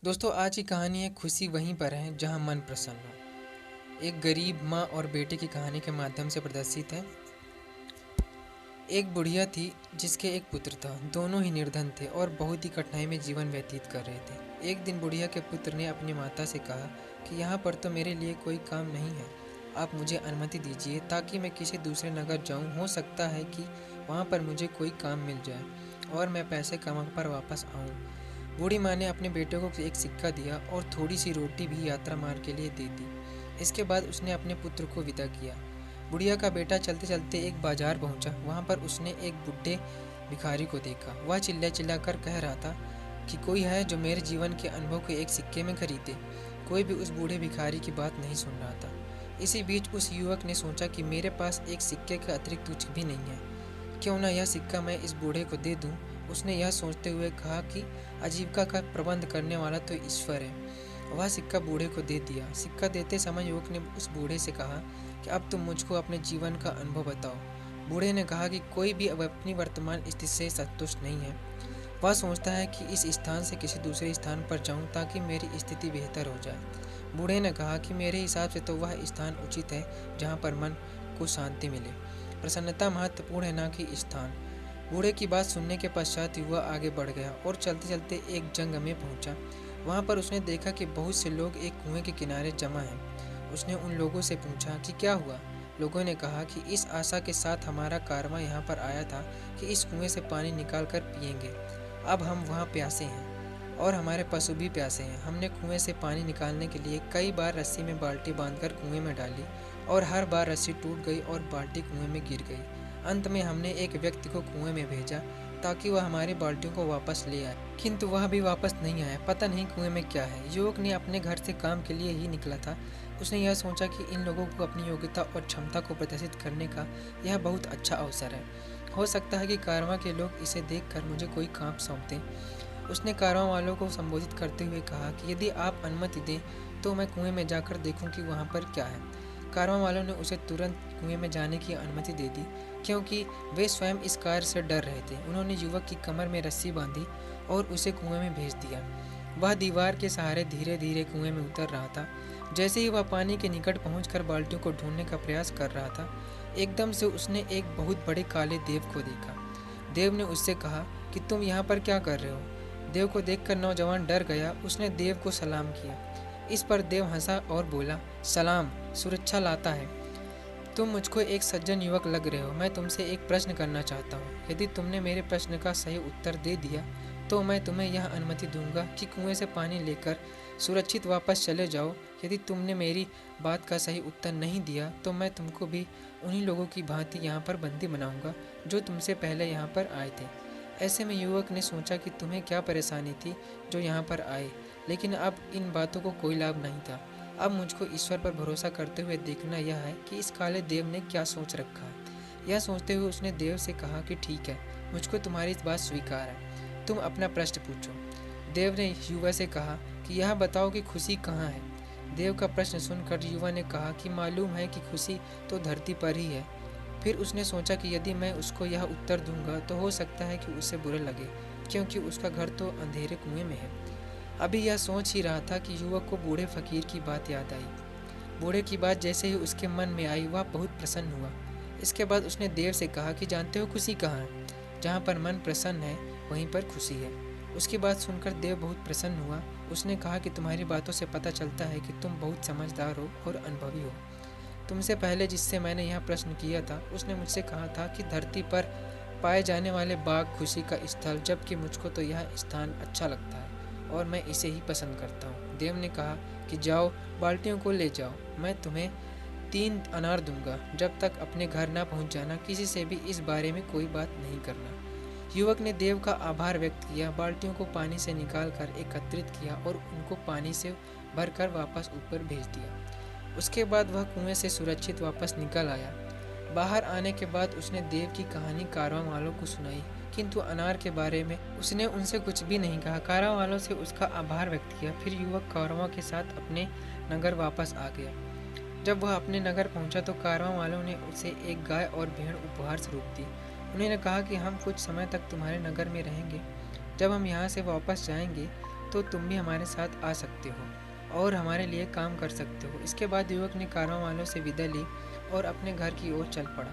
दोस्तों, आज की कहानी है खुशी वहीं पर है जहां मन प्रसन्न हो। एक गरीब माँ और बेटे की कहानी के माध्यम से प्रदर्शित है। एक बुढ़िया थी जिसके एक पुत्र था। दोनों ही निर्धन थे और बहुत ही कठिनाई में जीवन व्यतीत कर रहे थे। एक दिन बुढ़िया के पुत्र ने अपनी माता से कहा कि यहाँ पर तो मेरे लिए कोई काम नहीं है, आप मुझे अनुमति दीजिए ताकि मैं किसी दूसरे नगर जाऊँ। हो सकता है कि वहाँ पर मुझे कोई काम मिल जाए और मैं पैसे कमा कर वापस आऊँ। बूढ़ी माँ ने अपने बेटे को एक सिक्का दिया और थोड़ी सी रोटी भी यात्रा मार्ग के लिए दे दी। इसके बाद उसने अपने पुत्र को विदा किया। बुढ़िया का बेटा चलते चलते एक बाजार पहुंचा। वहां पर उसने एक बुढ़े भिखारी को देखा। वह चिल्ला चिल्ला कर कह रहा था कि कोई है जो मेरे जीवन के अनुभव को एक सिक्के में खरीदे। कोई भी उस बूढ़े भिखारी की बात नहीं सुन रहा था। इसी बीच उस युवक ने सोचा कि मेरे पास एक सिक्के के अतिरिक्त कुछ भी नहीं है, क्यों ना यह सिक्का मैं इस बूढ़े को दे दूं। उसने यह सोचते हुए कहा कि आजीविका का प्रबंध करने वाला तो ईश्वर है। वह सिक्का बूढ़े को दे दिया। सिक्का देते समय युवक ने उस बूढ़े से कहा कि अब तुम मुझको अपने जीवन का अनुभव बताओ। बूढ़े ने कहा कि कोई भी अब अपनी वर्तमान स्थिति से संतुष्ट नहीं है। वह सोचता है कि इस स्थान से किसी दूसरे स्थान पर जाऊं ताकि मेरी स्थिति बेहतर हो जाए। बूढ़े ने कहा कि मेरे हिसाब से तो वह स्थान उचित है जहाँ पर मन को शांति मिले। प्रसन्नता महत्वपूर्ण है, ना कि स्थान। बूढ़े की बात सुनने के पश्चात युवा आगे बढ़ गया और चलते चलते एक जंगल में पहुंचा। वहां पर उसने देखा कि बहुत से लोग एक कुएं के किनारे जमा हैं। उसने उन लोगों से पूछा कि क्या हुआ। लोगों ने कहा कि इस आशा के साथ हमारा कारवां यहाँ पर आया था कि इस कुएं से पानी निकाल कर पिएंगे। अब हम वहाँ प्यासे हैं और हमारे पशु भी प्यासे हैं। हमने कुएं से पानी निकालने के लिए कई बार रस्सी में बाल्टी बांधकर कुएं में डाली और हर बार रस्सी टूट गई और बाल्टी कुएं में गिर गई। अंत में हमने एक व्यक्ति को कुएं में भेजा ताकि वह हमारी बाल्टियों को वापस ले आए, किंतु वह भी वापस नहीं आया। पता नहीं कुएं में क्या है। युवक ने अपने घर से काम के लिए ही निकला था। उसने यह सोचा कि इन लोगों को अपनी योग्यता और क्षमता को प्रदर्शित करने का यह बहुत अच्छा अवसर है। हो सकता है कि कारवां के लोग इसे देखकर मुझे कोई काम सौंप दें। उसने कारवां वालों को संबोधित करते हुए कहा कि यदि आप अनुमति दें तो मैं कुएं में जाकर देखूं कि वहाँ पर क्या है। कारवां वालों ने उसे तुरंत कुएं में जाने की अनुमति दे दी, क्योंकि वे स्वयं इस कार्य से डर रहे थे। उन्होंने युवक की कमर में रस्सी बांधी और उसे कुएं में भेज दिया। वह दीवार के सहारे धीरे धीरे कुएं में उतर रहा था। जैसे ही वह पानी के निकट पहुंचकर बाल्टियों को ढूंढने का प्रयास कर रहा था, एकदम से उसने एक बहुत बड़े काले देव को देखा। देव ने उससे कहा कि तुम यहाँ पर क्या कर रहे हो। देव को देखकर नौजवान डर गया। उसने देव को सलाम किया। इस पर देव हंसा और बोला, सलाम सुरक्षा लाता है। तुम मुझको एक सज्जन युवक लग रहे हो। मैं तुमसे एक प्रश्न करना चाहता हूँ। यदि तुमने मेरे प्रश्न का सही उत्तर दे दिया तो मैं तुम्हें यह अनुमति दूंगा कि कुएं से पानी लेकर सुरक्षित वापस चले जाओ। यदि तुमने मेरी बात का सही उत्तर नहीं दिया तो मैं तुमको भी उन्हीं लोगों की भांति यहाँ पर बंदी बनाऊंगा जो तुमसे पहले यहाँ पर आए थे। ऐसे में युवक ने सोचा कि तुम्हें क्या परेशानी थी जो यहाँ पर आए, लेकिन अब इन बातों को कोई लाभ नहीं था। अब मुझको ईश्वर पर भरोसा करते हुए देखना यह है कि इस काले देव ने क्या सोच रखा है। यह सोचते हुए उसने देव से कहा कि ठीक है, मुझको तुम्हारी इस बात स्वीकार है। तुम अपना प्रश्न पूछो। देव ने युवा से कहा कि यह बताओ कि खुशी कहाँ है। देव का प्रश्न सुनकर युवा ने कहा कि मालूम है कि खुशी तो धरती पर ही है। फिर उसने सोचा कि यदि मैं उसको यह उत्तर दूंगा तो हो सकता है कि उसे बुरा लगे, क्योंकि उसका घर तो अंधेरे कुएं में है। अभी यह सोच ही रहा था कि युवक को बूढ़े फकीर की बात याद आई। बूढ़े की बात जैसे ही उसके मन में आई, वह बहुत प्रसन्न हुआ। इसके बाद उसने देव से कहा कि जानते हो खुशी कहाँ है। जहाँ पर मन प्रसन्न है वहीं पर खुशी है। उसकी बात सुनकर देव बहुत प्रसन्न हुआ। उसने कहा कि तुम्हारी बातों से पता चलता है कि तुम बहुत समझदार हो और अनुभवी हो। तुमसे पहले जिससे मैंने यह प्रश्न किया था उसने मुझसे कहा था कि धरती पर पाए जाने वाले बाग खुशी का स्थल, जबकि मुझको तो यह स्थान अच्छा लगता है और मैं इसे ही पसंद करता हूँ। देव ने कहा कि जाओ बाल्टियों को ले जाओ, मैं तुम्हें 3 अनार दूंगा। जब तक अपने घर ना पहुँच जाना, किसी से भी इस बारे में कोई बात नहीं करना। युवक ने देव का आभार व्यक्त किया, बाल्टियों को पानी से निकाल कर एकत्रित किया और उनको पानी से भरकर वापस ऊपर भेज दिया। उसके बाद वह कुएं से सुरक्षित वापस निकल आया। बाहर आने के बाद उसने देव की कहानी कारवां वालों को सुनाई, किंतु अनार के बारे में उसने उनसे कुछ भी नहीं कहा। कारवां वालों से उसका आभार व्यक्त किया। फिर युवक कारवां के साथ अपने नगर वापस आ गया। जब वह अपने नगर पहुंचा तो कारवां वालों ने उसे एक गाय और भेड़ उपहार स्वरूप दी। उन्होंने कहा कि हम कुछ समय तक तुम्हारे नगर में रहेंगे। जब हम यहाँ से वापस जाएंगे तो तुम भी हमारे साथ आ सकते हो और हमारे लिए काम कर सकते हो। इसके बाद युवक ने कारवां वालों से विदा ली और अपने घर की ओर चल पड़ा।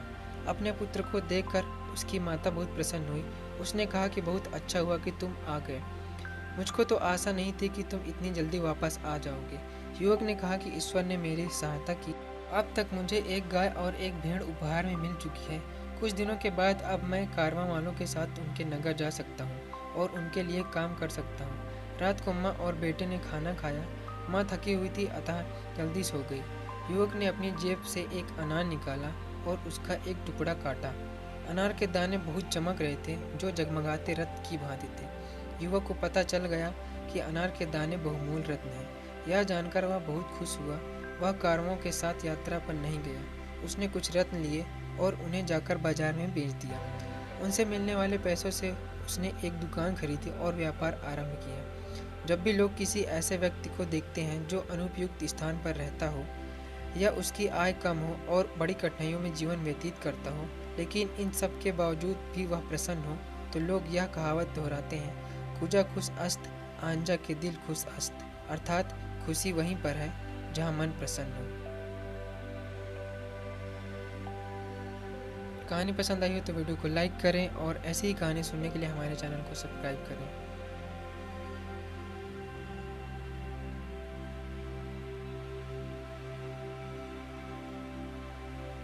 अपने पुत्र को देखकर उसकी माता बहुत प्रसन्न हुई। उसने कहा कि बहुत अच्छा हुआ कि तुम आ गए। मुझको तो आशा नहीं थी कि तुम इतनी जल्दी वापस आ जाओगे। युवक ने कहा कि ईश्वर ने मेरी सहायता की। अब तक मुझे एक गाय और एक भेड़ उपहार में मिल चुकी है। कुछ दिनों के बाद अब मैं कारवां वालों के साथ उनके नगर जा सकता हूँ और उनके लिए काम कर सकता हूँ। रात को माँ और बेटे ने खाना खाया। माँ थकी हुई थी अतः जल्दी सो गई। युवक ने अपनी जेब से एक अनार निकाला और उसका एक टुकड़ा काटा। अनार के दाने बहुत चमक रहे थे, जो जगमगाते रत्न की भांति थे। युवक को पता चल गया कि अनार के दाने बहुमूल्य रत्न हैं। यह जानकर वह बहुत खुश हुआ। वह कारवां के साथ यात्रा पर नहीं गया। उसने कुछ रत्न लिए और उन्हें जाकर बाजार में बेच दिया। उनसे मिलने वाले पैसों से उसने एक दुकान खरीदी और व्यापार आरंभ किया। जब भी लोग किसी ऐसे व्यक्ति को देखते हैं जो अनुपयुक्त स्थान पर रहता हो या उसकी आय कम हो और बड़ी कठिनाइयों में जीवन व्यतीत करता हो, लेकिन इन सब के बावजूद भी वह प्रसन्न हो, तो लोग यह कहावत दोहराते हैं, खुजा खुश अस्त, आंजा के दिल खुश अस्त। अर्थात खुशी वहीं पर है जहाँ मन प्रसन्न हो। कहानी पसंद आई हो तो वीडियो को लाइक करें और ऐसी ही कहानी सुनने के लिए हमारे चैनल को सब्सक्राइब करें।